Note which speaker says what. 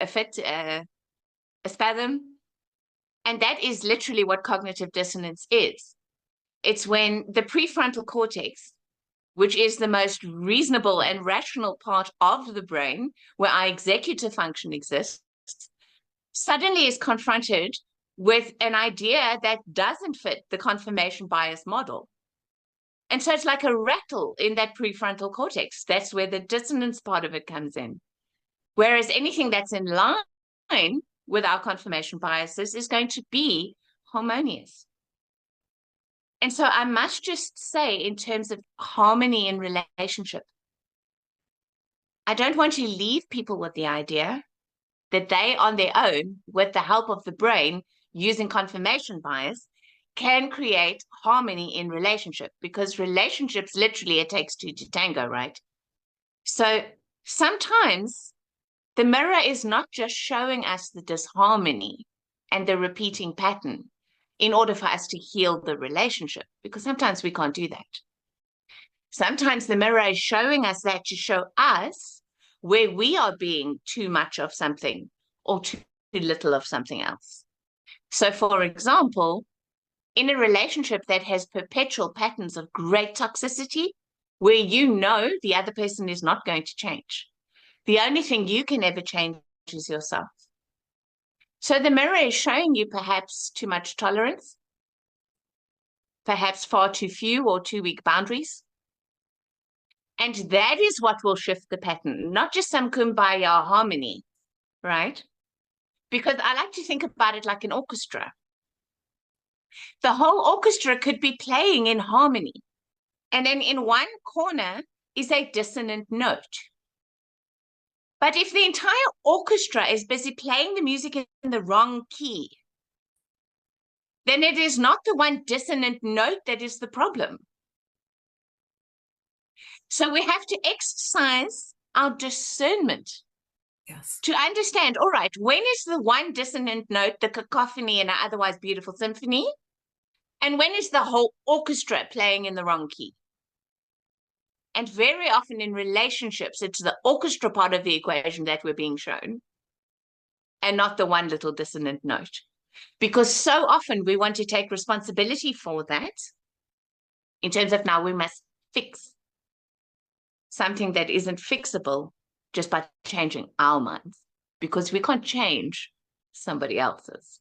Speaker 1: a fit, a spasm. And that is literally what cognitive dissonance is. It's when the prefrontal cortex, which is the most reasonable and rational part of the brain, where our executive function exists, suddenly is confronted with an idea that doesn't fit the confirmation bias model. And so it's like a rattle in that prefrontal cortex. That's where the dissonance part of it comes in. Whereas anything that's in line with our confirmation biases is going to be harmonious. And so I must just say, in terms of harmony in relationship, I don't want to leave people with the idea that they, on their own, with the help of the brain, using confirmation bias, can create harmony in relationship, because relationships, literally, it takes two to tango, right? So sometimes the mirror is not just showing us the disharmony and the repeating pattern in order for us to heal the relationship, because sometimes we can't do that. Sometimes the mirror is showing us that to show us where we are being too much of something or too little of something else. So, for example, in a relationship that has perpetual patterns of great toxicity, where you know the other person is not going to change, the only thing you can ever change is yourself. So the mirror is showing you perhaps too much tolerance, perhaps far too few or too weak boundaries. And that is what will shift the pattern, not just some kumbaya harmony, right? Because I like to think about it like an orchestra. The whole orchestra could be playing in harmony. And then in one corner is a dissonant note. But if the entire orchestra is busy playing the music in the wrong key, then it is not the one dissonant note that is the problem. So we have to exercise our discernment.
Speaker 2: Yes.
Speaker 1: To understand, all right, when is the one dissonant note the cacophony in an otherwise beautiful symphony? And when is the whole orchestra playing in the wrong key? And very often in relationships, it's the orchestra part of the equation that we're being shown, and not the one little dissonant note. Because so often we want to take responsibility for that in terms of now we must fix something that isn't fixable just by changing our minds, because we can't change somebody else's.